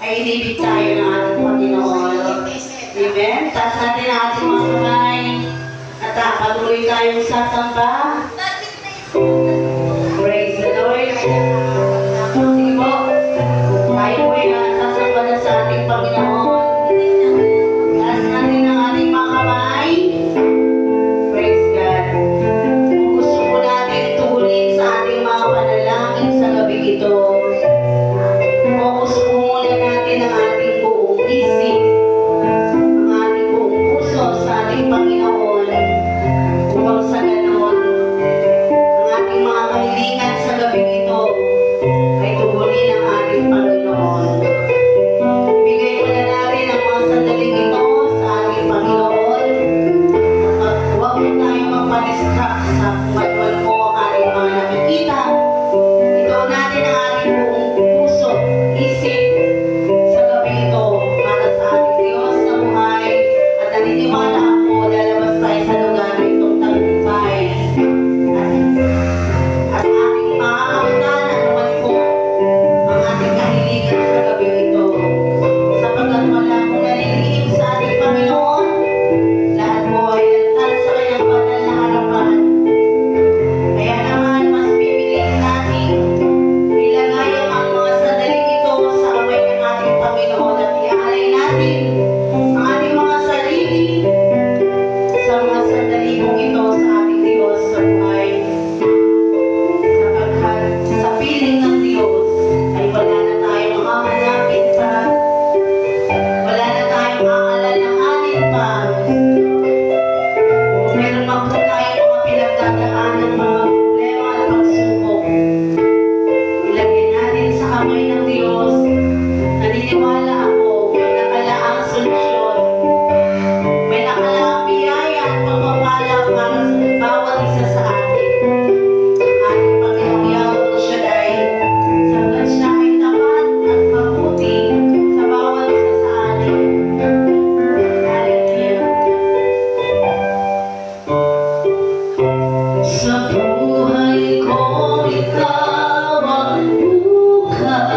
ay inibig tayo ng ating Panginoon. Amen? Taas natin ang ating mga kamay at patuloy tayong sasamba. Praise the Lord. Sige po, tayo po ay sasamba na sa ating Panginoon. Taas natin ang ating mga kamay. Praise God. Kung gusto po natin tugunin sa ating mga panalangin sa gabi ito, focus po muna natin ang ating buong isip, ang ating buong puso sa ating Panginoon, upang sa ganon, ang ating mga kahilingan sa gabi ito ay tugunin ng ating Panginoon. Ibigay muna natin ang mga sandaling ito sa ating Panginoon at huwag po tayong magpa-distract sa kumalwal po ang ating mga nakikita. Ito natin ang ating buong puso, isip sa gabi ito para sa ating Diyos na buhay at naniniwala ako lalabas tayo sa lugar na itong tagumpay at ating maaamtan at naman po ang ating kahiligan sa gabi ito sapagkat wala akong nalilihim sa ating Panginoon, lahat po ay lantan sa kanyang banal na harapan. Kaya naman mas pipiliin natin ilagay ang mga sandaling ito sa kamay ng ating Panginoon at ialay natin ang ating mga sarili sa mga sandali kong ito sa ating Diyos sa buhay. Sapagkat sa piling ng Diyos ay wala na tayong hahanapin pa, wala na tayong aalalahanin pa. Kung meron man po tayong mga pinagdadaanan, mga problema at pagsubok, ilagay natin sa kamay ng Diyos. Naniniwala ako, may nakalaang solusyon. May nakalaang biyaya at pagpapala para sa bawat isa sa atin. Ating Panginoong Yahweh Shaddai, sapagkat siya ay tapat at mabuti sa bawat isa sa atin. Hallelujah. Sa buhay ko, ikaw ang bukas.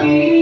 aking